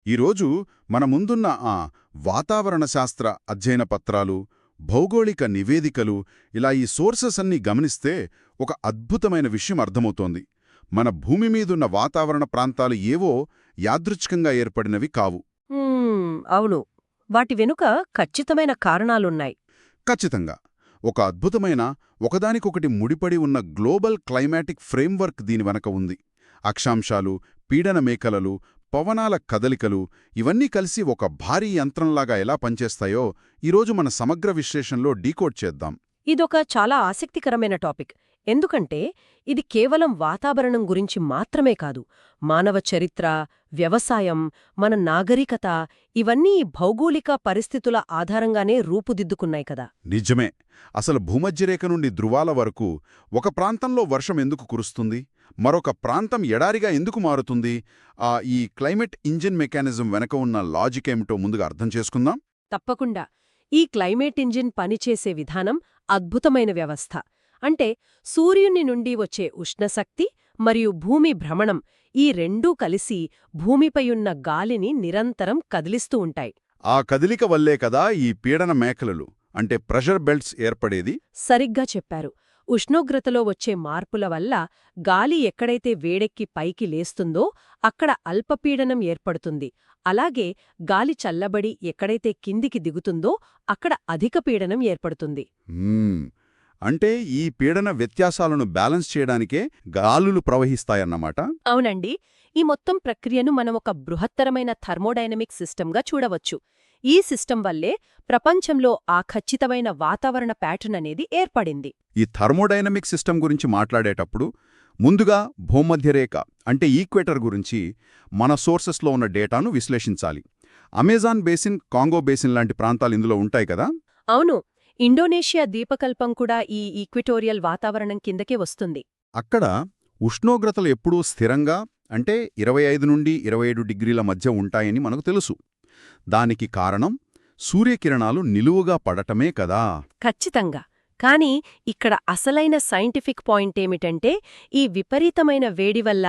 ఈరోజు మన ముందున్న వాతావరణ శాస్త్ర అధ్యయన పత్రాలు, భౌగోళిక నివేదికలు ఇలా ఈ సోర్సెస్ అన్నీ గమనిస్తే ఒక అద్భుతమైన విషయం అర్థమవుతోంది. మన భూమి మీదున్న వాతావరణ ప్రాంతాలు ఏవో యాదృచ్ఛికంగా ఏర్పడినవి కావు. అవును. వాటి వెనుక ఖచ్చితమైన కారణాలున్నాయి. ఖచ్చితంగా. ఒక అద్భుతమైన ఒకదానికొకటి ముడిపడి ఉన్న గ్లోబల్ క్లైమాటిక్ ఫ్రేమ్వర్క్ దీని వెనక ఉంది. అక్షాంశాలు, పీడన మేఖలలు, పవనాల కదలికలు ఇవన్నీ కలిసి ఒక భారీ యంత్రంలాగా ఎలా పనిచేస్తాయో ఈరోజు మన సమగ్ర విశ్లేషణలో డీకోడ్ చేద్దాం. ఇదొక చాలా ఆసక్తికరమైన టాపిక్. ఎందుకంటే ఇది కేవలం వాతావరణం గురించి మాత్రమే కాదు, మానవ చరిత్ర, వ్యవసాయం, మన నాగరికత ఇవన్నీ ఈ భౌగోళిక పరిస్థితుల ఆధారంగానే రూపుదిద్దుకున్నాయి కదా. నిజమే. అసలు భూమధ్యరేఖ నుండి ధృవాల వరకు ఒక ప్రాంతంలో వర్షం ఎందుకు కురుస్తుంది, మరొక ప్రాంతం ఎడారిగా ఎందుకు మారుతుంది, ఈ క్లైమేట్ ఇంజిన్ మెకానిజం వెనక ఉన్న లాజిక్ ఏమిటో ముందుగా అర్థం చేసుకుందాం. తప్పకుండా. ఈ క్లైమేట్ ఇంజిన్ పనిచేసే విధానం అద్భుతమైన వ్యవస్థ. అంటే సూర్యుని నుండి వచ్చే ఉష్ణశక్తి మరియు భూమి భ్రమణం ఈ రెండూ కలిసి భూమిపైయున్న గాలిని నిరంతరం కదిలిస్తూ ఉంటాయి. ఆ కదిలిక వల్లే కదా ఈ పీడన మేఖలలు అంటే ప్రెషర్ బెల్ట్స్ ఏర్పడేది. సరిగ్గా చెప్పారు. ఉష్ణోగ్రతలో వచ్చే మార్పుల వల్ల గాలి ఎక్కడైతే వేడెక్కి పైకి లేస్తుందో అక్కడ అల్పపీడనం ఏర్పడుతుంది. అలాగే గాలి చల్లబడి ఎక్కడైతే కిందికి దిగుతుందో అక్కడ అధిక పీడనం ఏర్పడుతుంది. అంటే ఈ పీడన వ్యత్యాసాలను బ్యాలెన్స్ చేయడానికే గాలులు ప్రవహిస్తాయన్నమాట. అవునండి. ఈ మొత్తం ప్రక్రియను మనం ఒక బృహత్తరమైన థర్మోడైనమిక్ సిస్టంగా చూడవచ్చు. ఈ సిస్టం వల్లే ప్రపంచంలో ఆ ఖచ్చితమైన వాతావరణ ప్యాటర్న్ అనేది ఏర్పడింది. ఈ థర్మోడైనమిక్ సిస్టం గురించి మాట్లాడేటప్పుడు ముందుగా భూమధ్యరేఖ అంటే ఈక్వేటర్ గురించి మన సోర్సెస్లో ఉన్న డేటాను విశ్లేషించాలి. అమెజాన్ బేసిన్, కాంగో బేసిన్ లాంటి ప్రాంతాలు ఇందులో ఉంటాయి కదా. అవును. ఇండోనేషియా ద్వీపకల్పం కూడా ఈ ఈక్వెటోరియల్ వాతావరణం కిందకే వస్తుంది. అక్కడ ఉష్ణోగ్రతలు ఎప్పుడూ స్థిరంగా అంటే 25 నుండి 27 డిగ్రీల మధ్య ఉంటాయని మనకు తెలుసు. దానికి కారణం సూర్యకిరణాలు నిలువుగా పడటమే కదా. ఖచ్చితంగా. కానీ ఇక్కడ అసలైన సైంటిఫిక్ పాయింటేమిటంటే ఈ విపరీతమైన వేడి వల్ల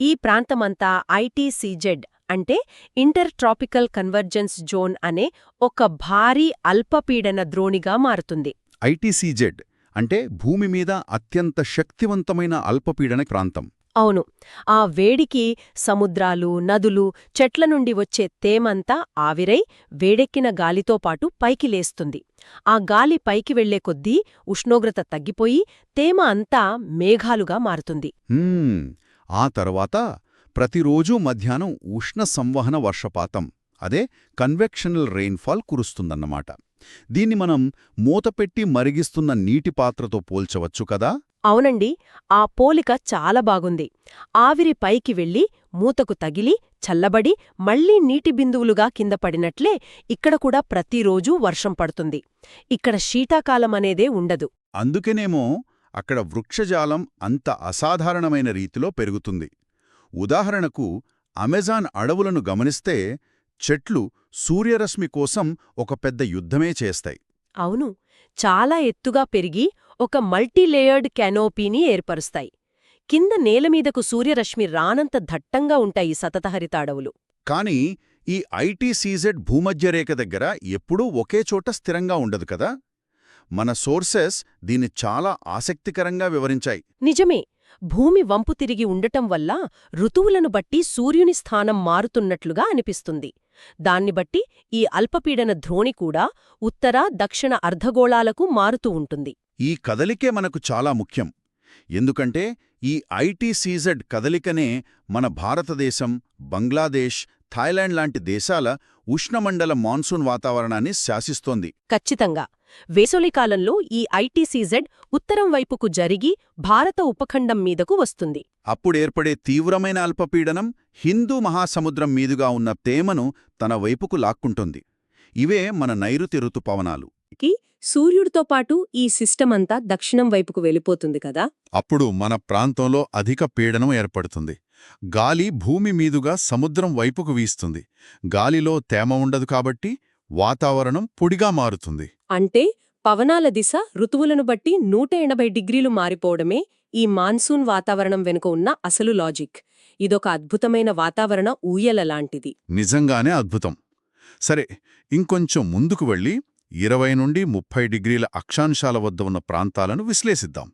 ఈ ప్రాంతమంతా ఐటీసీజెడ్ అంటే ఇంటర్ ట్రాపికల్ కన్వర్జెన్స్ జోన్ అనే ఒక భారీ అల్పపీడన ద్రోణిగా మారుతుంది. ఐటీసీజెడ్ అంటే భూమి మీద అత్యంత శక్తివంతమైన అల్పపీడన ప్రాంతం. అవును. ఆ వేడికి సముద్రాలు, నదులు, చెట్ల నుండి వచ్చే తేమంతా ఆవిరై వేడెక్కిన గాలితో పాటు పైకి లేస్తుంది. ఆ గాలి పైకి వెళ్లే కొద్దీ ఉష్ణోగ్రత తగ్గిపోయి తేమ అంతా మేఘాలుగా మారుతుంది. ఆ తర్వాత ప్రతిరోజూ మధ్యాహ్నం ఉష్ణ సంవహన వర్షపాతం అదే కన్వెక్షనల్ రెయిన్ఫాల్ కురుస్తుందన్నమాట. దీన్ని మనం మూతపెట్టి మరిగిస్తున్న నీటి పాత్రతో పోల్చవచ్చు కదా. అవునండి. ఆ పోలిక చాలా బాగుంది. ఆవిరి పైకి వెళ్లి మూతకు తగిలి చల్లబడి మళ్లీ నీటి బిందువులుగా కింద పడినట్లే ఇక్కడ కూడా ప్రతిరోజూ వర్షం పడుతుంది. ఇక్కడ శీతాకాలమనేదే ఉండదు. అందుకేనేమో అక్కడ వృక్షజాలం అంత అసాధారణమైన రీతిలో పెరుగుతుంది. ఉదాహరణకు అమెజాన్ అడవులను గమనిస్తే చెట్లు సూర్యరశ్మి కోసం ఒక పెద్ద యుద్ధమే చేస్తాయి. అవును. చాలా ఎత్తుగా పెరిగి ఒక మల్టీలేయర్డ్ కెనోపీని ఏర్పరుస్తాయి. కింద నేలమీదకు సూర్యరశ్మి రానంత దట్టంగా ఉంటాయి సతతహరిత అడవులు. కాని ఈ ఐటీసీజెడ్ భూమధ్యరేఖ దగ్గర ఎప్పుడూ ఒకే చోట స్థిరంగా ఉండదు కదా. మన సోర్సెస్ దీన్ని చాలా ఆసక్తికరంగా వివరించాయి. నిజమే. భూమి వంపు తిరిగి ఉండటం వల్ల ఋతువులను బట్టి సూర్యుని స్థానం మారుతున్నట్లుగా అనిపిస్తుంది. దాన్ని బట్టి ఈ అల్పపీడన ద్రోణి కూడా ఉత్తర, దక్షిణ అర్ధగోళాలకు మారుతూ ఉంటుంది. ఈ కదలికే మనకు చాలా ముఖ్యం. ఎందుకంటే ఈ ఐటీసీజెడ్ కదలికనే మన భారతదేశం, బంగ్లాదేశ్, థాయిలాండ్ లాంటి దేశాల ఉష్ణమండల మాన్సూన్ వాతావరణాన్ని శాసిస్తోంది. ఖచ్చితంగా. వేసవికాలంలో ఈ ఐటీసీజెడ్ ఉత్తరం వైపుకు జరిగి భారత ఉపఖండం మీదకు వస్తుంది. అప్పుడేర్పడే తీవ్రమైన అల్పపీడనం హిందూ మహాసముద్రం మీదుగా ఉన్న తేమను తన వైపుకు లాక్కుంటుంది. ఇవే మన నైరుతి ఋతుపవనాలు. సూర్యుడితో పాటు ఈ సిస్టమంతా దక్షిణం వైపుకు వెళ్ళిపోతుంది కదా. అప్పుడు మన ప్రాంతంలో అధిక పీడనం ఏర్పడుతుంది. గాలి భూమి మీదుగా సముద్రం వైపుకు వీస్తుంది. గాలిలో తేమ ఉండదు కాబట్టి వాతావరణం పొడిగా మారుతుంది. అంటే పవనాల దిశ ఋతువులను బట్టి 180 డిగ్రీలు మారిపోవడమే ఈ మాన్సూన్ వాతావరణం వెనుక ఉన్న అసలు లాజిక్. ఇదొక అద్భుతమైన వాతావరణ ఊయల లాంటిది. నిజంగానే అద్భుతం. సరే, ఇంకొంచెం ముందుకు వెళ్ళి 20 నుండి 30 డిగ్రీల అక్షాంశాల వద్ద ఉన్న ప్రాంతాలను విశ్లేషిద్దాం.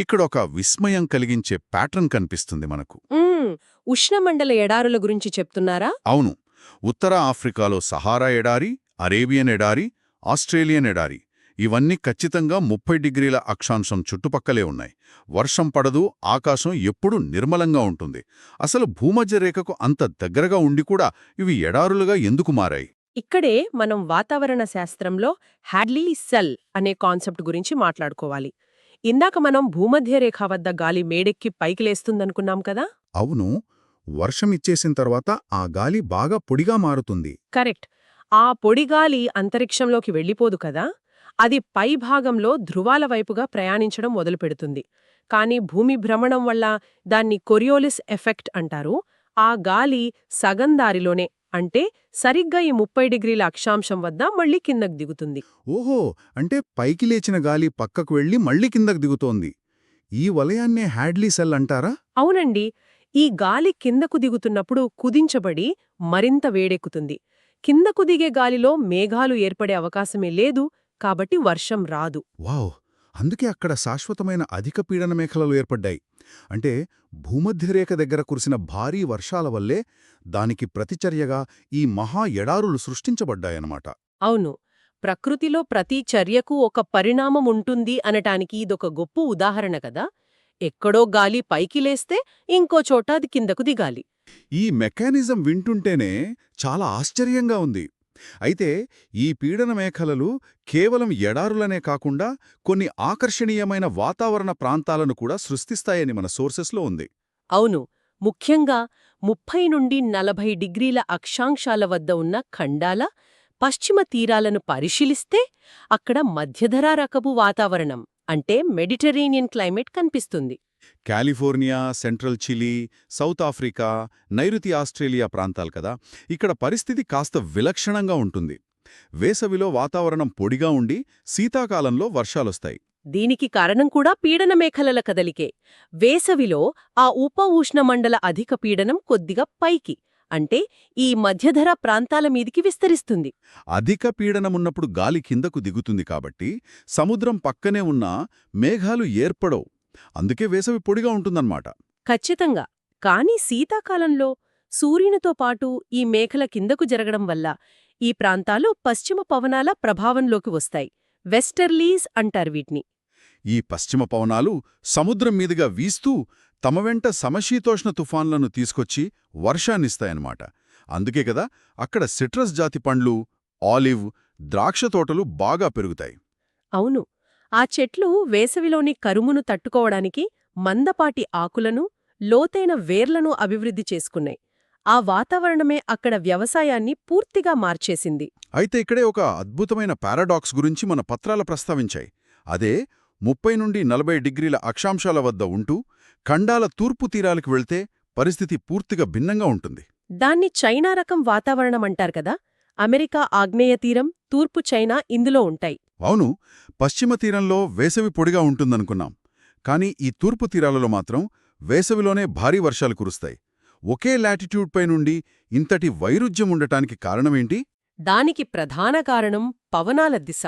ఇక్కడ ఒక విస్మయం కలిగించే ప్యాటర్న్ కనిపిస్తుంది మనకు. ఉష్ణమండల ఎడారుల గురించి చెప్తున్నారా? అవును, ఉత్తర ఆఫ్రికాలో సహారా ఎడారి, అరేబియన్ ఎడారి, ఆస్ట్రేలియన్ ఎడారి ఇవన్నీ ఖచ్చితంగా 30 డిగ్రీల అక్షాంశం చుట్టుపక్కలే ఉన్నాయి. వర్షం పడదు, ఆకాశం ఎప్పుడూ నిర్మలంగా ఉంటుంది. అసలు భూమధ్యరేఖకు అంత దగ్గరగా ఉండి కూడా ఇవి ఎడారులుగా ఎందుకు మారాయి? ఇక్కడే మనం వాతావరణ శాస్త్రంలో హ్యాడ్లీ సెల్ అనే కాన్సెప్ట్ గురించి మాట్లాడుకోవాలి. ఇందాక మనం భూమధ్యరేఖ వద్ద గాలి మేడెక్కి పైకి లేస్తుందనుకున్నాం కదా? అవును, వర్షం ఇచ్చేసిన తర్వాత ఆ గాలి బాగా పొడిగా మారుతుంది. కరెక్ట్. ఆ పొడిగాలి అంతరిక్షంలోకి వెళ్ళిపోదు కదా, అది పై భాగంలో ధృవాల వైపుగా ప్రయాణించడం మొదలుపెడుతుంది. కానీ భూమి భ్రమణం వల్ల దాన్ని కొరియోలిస్ ఎఫెక్ట్ అంటారు. ఆ గాలి సగం దారిలోనే, అంటే సరిగ్గా ఈ 30 డిగ్రీల అక్షాంశం వద్ద మళ్ళీ కిందకు దిగుతుంది. ఓహో, అంటే పైకి లేచిన గాలి పక్కకు వెళ్లి మళ్ళీ కిందకు దిగుతోంది. ఈ వలయాన్నే హ్యాడ్లీ సెల్ అంటారా? అవునండి. ఈ గాలి కిందకు దిగుతున్నప్పుడు కుదించబడి మరింత వేడెక్కుతుంది. కిందకు దిగే గాలిలో మేఘాలు ఏర్పడే అవకాశమే లేదు, కాబట్టి వర్షం రాదు. వావ్, అందుకే అక్కడ శాశ్వతమైన అధిక పీడన మేఖలలు ఏర్పడ్డాయి. అంటే భూమధ్యరేఖ దగ్గర కురిసిన భారీ వర్షాల వల్లే దానికి ప్రతిచర్యగా ఈ మహా ఎడారులు సృష్టించబడ్డాయన్నమాట. అవును, ప్రకృతిలో ప్రతి చర్యకు ఒక పరిణామం ఉంటుంది అనటానికి ఇదొక గొప్ప ఉదాహరణ కదా. ఎక్కడో గాలి పైకి లేస్తే ఇంకో చోట అది కిందకు దిగాలి. ఈ మెకానిజం వింటుంటేనే చాలా ఆశ్చర్యంగా ఉంది. అయితే ఈ పీడన మేఖలలు కేవలం ఎడారులనే కాకుండా కొన్ని ఆకర్షణీయమైన వాతావరణ ప్రాంతాలను కూడా సృష్టిస్తాయని మన సోర్సెస్లో ఉంది. అవును, ముఖ్యంగా 30 నుండి 40 డిగ్రీల అక్షాంశాల వద్ద ఉన్న ఖండాల పశ్చిమ తీరాలను పరిశీలిస్తే అక్కడ మధ్యధరా రకపు వాతావరణం, అంటే మెడిటరేనియన్ క్లైమేట్ కనిపిస్తుంది. California, central Chile, South Africa, నైరుతి ఆస్ట్రేలియా ప్రాంతాలు కదా, ఇక్కడ పరిస్థితి కాస్త విలక్షణంగా ఉంటుంది. వేసవిలో వాతావరణం పొడిగా ఉండి శీతాకాలంలో వర్షాలొస్తాయి. దీనికి కారణం కూడా పీడన మేఖలల కదలికే. వేసవిలో ఆ ఉప ఉష్ణమండల అధిక పీడనం కొద్దిగా పైకి, అంటే ఈ మధ్యధరా ప్రాంతాల మీదికి విస్తరిస్తుంది. అధిక పీడనమున్నప్పుడు గాలి కిందకు దిగుతుంది కాబట్టి సముద్రం పక్కనే ఉన్న మేఘాలు ఏర్పడవు. అందుకే వేసవి పొడిగా ఉంటుందన్నమాట. ఖచ్చితంగా. కానీ శీతాకాలంలో సూర్యునితో పాటు ఈ మేఘల కిందకు జరగడం వల్ల ఈ ప్రాంతాలు పశ్చిమ పవనాల ప్రభావంలోకి వస్తాయి. వెస్టర్లీస్ అంటారు వీటిని. ఈ పశ్చిమ పవనాలు సముద్రం మీదుగా వీస్తూ తమ వెంట సమశీతోష్ణ తుఫాన్లను తీసుకొచ్చి వర్షాన్నిస్తాయన్నమాట. అందుకే కదా అక్కడ సిట్రస్ జాతి పండ్లు, ఆలివ్, ద్రాక్ష తోటలు బాగా పెరుగుతాయి. అవును, ఆ చెట్లు వేసవిలోని కరుమును తట్టుకోవడానికి మందపాటి ఆకులను, లోతైన వేర్లను అభివృద్ధి చేసుకున్నాయి. ఆ వాతావరణమే అక్కడ వ్యవసాయాన్ని పూర్తిగా మార్చేసింది. అయితే ఇక్కడే ఒక అద్భుతమైన పారాడాక్స్ గురించి మన పత్రాలు ప్రస్తావించాయి. అదే 30 నుండి 40 డిగ్రీల అక్షాంశాల వద్ద ఉంటూ ఖండాల తూర్పు తీరాలకు వెళ్తే పరిస్థితి పూర్తిగా భిన్నంగా ఉంటుంది. దాన్ని చైనా రకం వాతావరణమంటారు కదా. అమెరికా ఆగ్నేయ తీరం, తూర్పు చైనా ఇందులో ఉంటాయి. అవును, పశ్చిమ తీరంలో వేసవి పొడిగా ఉంటుందనుకున్నాం. కానీ ఈ తూర్పు తీరాలలో మాత్రం వేసవిలోనే భారీ వర్షాలు కురుస్తాయి. ఒకే లాటిట్యూడ్పై నుండి ఇంతటి వైరుధ్యం ఉండటానికి కారణమేంటి? దానికి ప్రధాన కారణం పవనాల దిశ.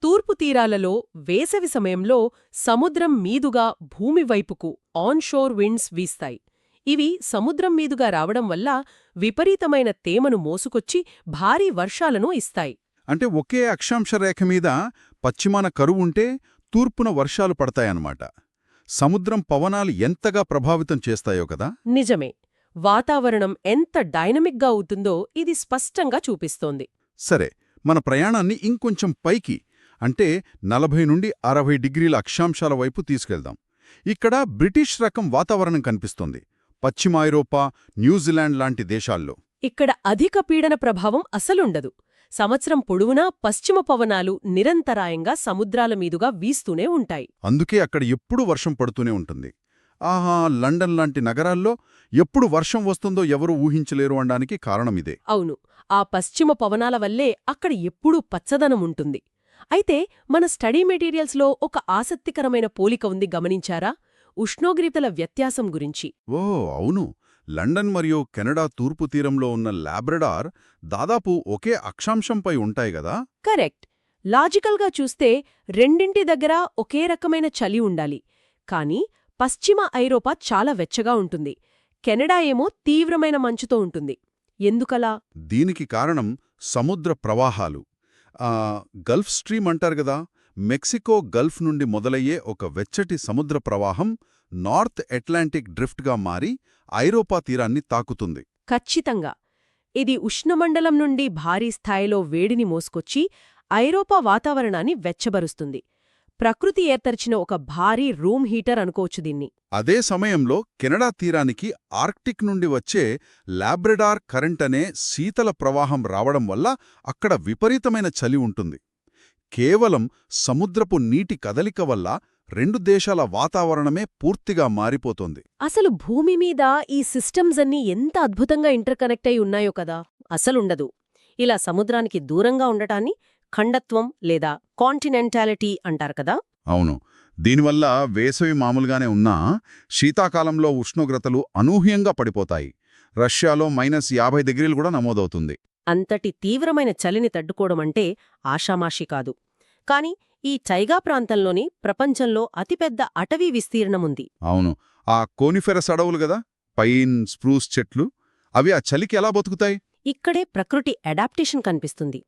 తూర్పు తీరాలలో వేసవి సమయంలో సముద్రం మీదుగా భూమి వైపుకు ఆన్షోర్ విండ్స్ వీస్తాయి. ఇవి సముద్రం మీదుగా రావడం వల్ల విపరీతమైన తేమను మోసుకొచ్చి భారీ వర్షాలను ఇస్తాయి. అంటే ఒకే అక్షాంశ రేఖ మీద పశ్చిమాన కరువుంటే తూర్పున వర్షాలు పడతాయన్నమాట. సముద్రం పవనాలు ఎంతగా ప్రభావితం చేస్తాయో కదా. నిజమే. వాతావరణం ఎంత డైనమిక్గా అవుతుందో ఇది స్పష్టంగా చూపిస్తోంది. సరే, మన ప్రయాణాన్ని ఇంకొంచెం పైకి, అంటే 40 నుండి 60 డిగ్రీల అక్షాంశాల వైపు తీసుకెళ్దాం. ఇక్కడ బ్రిటిష్ రకం వాతావరణం కనిపిస్తోంది. పశ్చిమ ఐరోపా, న్యూజిలాండ్ లాంటి దేశాల్లో ఇక్కడ అధిక పీడన ప్రభావం అసలుండదు. సంవత్సరం పొడవునా పశ్చిమ పవనాలు నిరంతరాయంగా సముద్రాల మీదుగా వీస్తూనే ఉంటాయి. అందుకే అక్కడ ఎప్పుడూ వర్షం పడుతూనే ఉంటుంది. ఆహా, లండన్ లాంటి నగరాల్లో ఎప్పుడు వర్షం వస్తుందో ఎవరూ ఊహించలేరు అనడానికి కారణమిదే. అవును, ఆ పశ్చిమ పవనాల వల్లే అక్కడ ఎప్పుడూ పచ్చదనం ఉంటుంది. అయితే మన స్టడీ మెటీరియల్స్లో ఒక ఆసక్తికరమైన పోలిక ఉంది, గమనించారా? ఉష్ణోగ్రతల వ్యత్యాసం గురించి. ఓ అవును, లండన్ మరియు కెనడా తూర్పు తీరంలో ఉన్న లాబ్రడార్ దాదాపు ఒకే అక్షాంశంపై ఉంటాయి గదా? కరెక్ట్. లాజికల్గా చూస్తే రెండింటి దగ్గర ఒకే రకమైన చలి ఉండాలి. కానీ పశ్చిమ ఐరోపా చాలా వెచ్చగా ఉంటుంది. కెనడా ఏమో తీవ్రమైన మంచుతో ఉంటుంది. ఎందుకలా? దీనికి కారణం సముద్ర ప్రవాహాలు. గల్ఫ్ స్ట్రీమ్ అంటారు గదా, మెక్సికో గల్ఫ్ నుండి మొదలయ్యే ఒక వెచ్చటి సముద్ర ప్రవాహం నార్త్ అట్లాంటిక్ డ్రిఫ్ట్గా మారి ఐరోపా తీరాన్ని తాకుతుంది. ఖచ్చితంగా. ఇది ఉష్ణమండలం నుండి భారీ స్థాయిలో వేడిని మోసుకొచ్చి ఐరోపా వాతావరణాన్ని వెచ్చబరుస్తుంది. ప్రకృతి ఏర్పరిచిన ఒక భారీ రూమ్ హీటర్ అనుకోవచ్చు దీన్ని. అదే సమయంలో కెనడా తీరానికి ఆర్క్టిక్ నుండి వచ్చే లాబ్రడార్ కరెంట్ అనే శీతల ప్రవాహం రావడం వల్ల అక్కడ విపరీతమైన చలి ఉంటుంది. కేవలం సముద్రపు నీటి కదలిక వల్ల రెండు దేశాల వాతావరణమే పూర్తిగా మారిపోతోంది. అసలు భూమి మీద ఈ సిస్టమ్స్ అన్నీ ఎంత అద్భుతంగా ఇంటర్కనెక్ట్ అయి ఉన్నాయో కదా. అసలుండదు. ఇలా సముద్రానికి దూరంగా ఉండటాన్ని ఖండత్వం లేదా కాంటినెంటాలిటీ అంటారు కదా. అవును. దీనివల్ల వేసవి మామూలుగానే ఉన్నా శీతాకాలంలో ఉష్ణోగ్రతలు అనూహ్యంగా పడిపోతాయి. రష్యాలో -50 డిగ్రీలు కూడా నమోదవుతుంది. అంతటి తీవ్రమైన చలిని తట్టుకోవడమంటే ఆషామాషీ కాదు. కాని ఈ టైగా ప్రాంతంలోని ప్రపంచంలో అతిపెద్ద అటవీ విస్తీర్ణముంది. అవును. ఆ కోనిఫెరస్ అడవులు గదా, పైన్, స్ప్రూస్ చెట్లు, అవి ఆ చలికి ఎలా బతుకుతాయి? ఇక్కడే ప్రకృతి అడాప్టేషన్ కనిపిస్తుంది.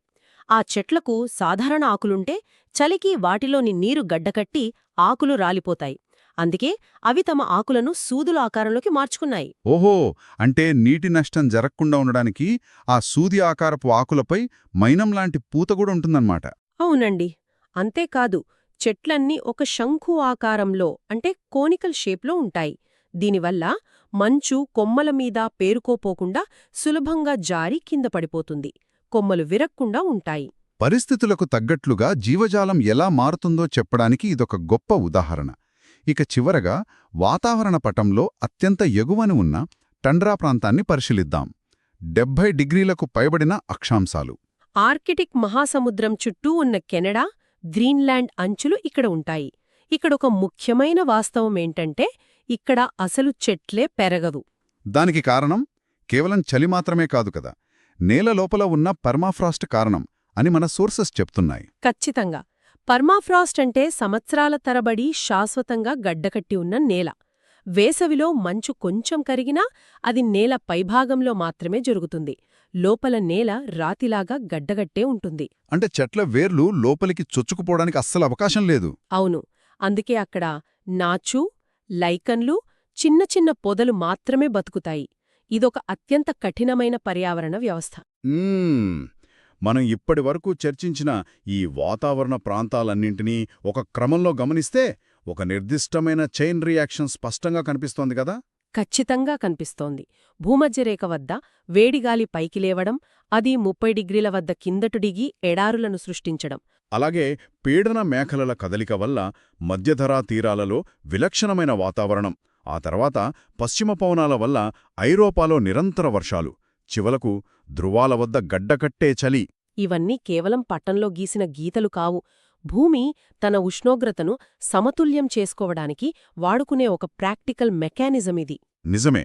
ఆ చెట్లకు సాధారణ ఆకులుంటే చలికి వాటిలోని నీరు గడ్డకట్టి ఆకులు రాలిపోతాయి. అందుకే అవి తమ ఆకులను సూదుల ఆకారంలోకి మార్చుకున్నాయి. ఓహో, అంటే నీటి నష్టం జరగకుండా ఉండడానికి ఆ సూది ఆకారపు ఆకులపై మైనంలాంటి పూత కూడా ఉంటుందన్నమాట. అవునండి. అంతేకాదు, చెట్లన్నీ ఒక శంఖు ఆకారంలో అంటే కోనికల్ షేప్లో ఉంటాయి. దీనివల్ల మంచు కొమ్మల మీద పేరుకోపోకుండా సులభంగా జారి కింద పడిపోతుంది. కొమ్మలు విరక్కుండా ఉంటాయి. పరిస్థితులకు తగ్గట్లుగా జీవజాలం ఎలా మారుతుందో చెప్పడానికి ఇదొక గొప్ప ఉదాహరణ. ఇక చివరగా వాతావరణ పటంలో అత్యంత ఎగువన ఉన్న టండ్రా ప్రాంతాన్ని పరిశీలిద్దాం. 70 డిగ్రీలకు పైబడిన అక్షాంశాలు. ఆర్కిటిక్ మహాసముద్రం చుట్టూ ఉన్న కెనడా, గ్రీన్లాండ్ అంచులు ఇక్కడ ఉంటాయి. ఇక్కడొక ముఖ్యమైన వాస్తవమేంటంటే ఇక్కడ అసలు చెట్లే పెరగవు. దానికి కారణం కేవలం చలి మాత్రమే కాదు కదా, నేల లోపల ఉన్న పర్మాఫ్రాస్ట్ కారణం అని మన సోర్సెస్ చెప్తున్నాయి. ఖచ్చితంగా. పర్మాఫ్రాస్ట్ అంటే సంవత్సరాల తరబడి శాశ్వతంగా గడ్డకట్టి ఉన్న నేల. వేసవిలో మంచు కొంచెం కరిగినా అది నేల పైభాగంలో మాత్రమే జరుగుతుంది. లోపల నేల రాతిలాగా గడ్డగట్టే ఉంటుంది. అంటే చెట్ల వేర్లు లోపలికి చొచ్చుకుపోవడానికి అస్సలు అవకాశం లేదు. అవును. అందుకే అక్కడ నాచు, లైకన్లు, చిన్న చిన్న పొదలు మాత్రమే బతుకుతాయి. ఇదొక అత్యంత కఠినమైన పర్యావరణ వ్యవస్థ. మనం ఇప్పటివరకు చర్చించిన ఈ వాతావరణ ప్రాంతాలన్నింటినీ ఒక క్రమంలో గమనిస్తే ఒక నిర్దిష్టమైన చైన్ రియాక్షన్ స్పష్టంగా కనిపిస్తోంది కదా. ఖచ్చితంగా కనిపిస్తోంది. భూమధ్యరేఖ వద్ద వేడిగాలి పైకి లేవడం, అది 30 డిగ్రీల వద్ద కిందటు దిగి ఎడారులను సృష్టించడం. అలాగే పీడన మేఖలల కదలిక వల్ల మధ్యధరా తీరాలలో విలక్షణమైన వాతావరణం, ఆ తర్వాత పశ్చిమ పవనాల వల్ల ఐరోపాలో నిరంతర వర్షాలు, చివరకు ధృవాల వద్ద గడ్డకట్టే చలి. ఇవన్నీ కేవలం పట్టంలో గీసిన గీతలు కావు. భూమి తన ఉష్ణోగ్రతను సమతుల్యం చేసుకోవడానికి వాడుకునే ఒక ప్రాక్టికల్ మెకానిజం ఇది. నిజమే.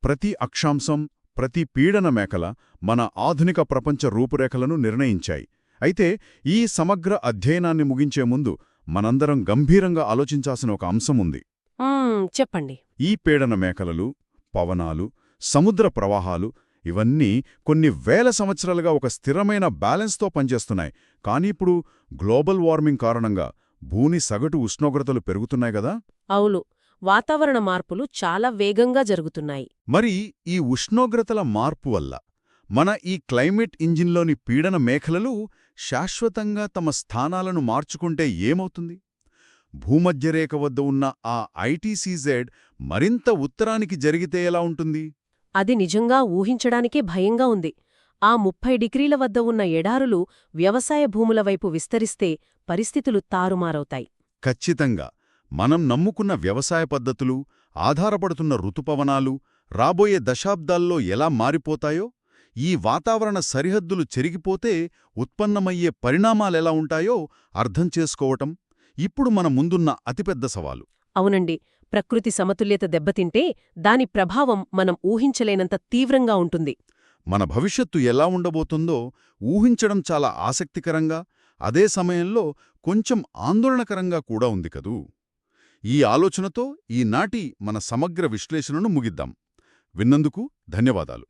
ప్రతి అక్షాంశం, ప్రతి పీడన మేఖల మన ఆధునిక ప్రపంచ రూపురేఖలను నిర్ణయించాయి. అయితే ఈ సమగ్ర అధ్యయనాన్ని ముగించే ముందు మనందరం గంభీరంగా ఆలోచించాల్సిన ఒక అంశముంది. చెప్పండి. ఈ పీడన మేఖలలు, పవనాలు, సముద్ర ప్రవాహాలు ఇవన్నీ కొన్ని వేల సంవత్సరాలుగా ఒక స్థిరమైన బ్యాలెన్స్తో పనిచేస్తున్నాయి. కానీ ఇప్పుడు గ్లోబల్ వార్మింగ్ కారణంగా భూమి సగటు ఉష్ణోగ్రతలు పెరుగుతున్నాయి గదా. అవును. వాతావరణ మార్పులు చాలా వేగంగా జరుగుతున్నాయి. మరి ఈ ఉష్ణోగ్రతల మార్పు వల్ల మన ఈ క్లైమేట్ ఇంజిన్లోని పీడన మేఖలలు శాశ్వతంగా తమ స్థానాలను మార్చుకుంటే ఏమవుతుంది? భూమధ్యరేఖ వద్ద ఉన్న ఆ ఐటీసీజెడ్ మరింత ఉత్తరానికి జరిగితే ఎలా ఉంటుంది? అది నిజంగా ఊహించడానికే భయంగా ఉంది. ఆ 30 డిగ్రీల వద్ద ఉన్న ఎడారులు వ్యవసాయ భూముల వైపు విస్తరిస్తే పరిస్థితులు తారుమారవుతాయి. ఖచ్చితంగా. మనం నమ్ముకున్న వ్యవసాయ పద్ధతులు, ఆధారపడుతున్న ఋతుపవనాలు రాబోయే దశాబ్దాల్లో ఎలా మారిపోతాయో, ఈ వాతావరణ సరిహద్దులు చెరిగిపోతే ఉత్పన్నమయ్యే పరిణామాలెలా ఉంటాయో అర్థం చేసుకోవటం ఇప్పుడు మన ముందున్న అతిపెద్ద సవాలు. అవునండి. ప్రకృతి సమతుల్యత దెబ్బతింటే దాని ప్రభావం మనం ఊహించలేనంత తీవ్రంగా ఉంటుంది. మన భవిష్యత్తు ఎలా ఉండబోతుందో ఊహించడం చాలా ఆసక్తికరంగా, అదే సమయంలో కొంచెం ఆందోళనకరంగా కూడా ఉంది కదూ. ఈ ఆలోచనతో ఈనాటి మన సమగ్ర విశ్లేషణను ముగిద్దాం. విన్నందుకు ధన్యవాదాలు.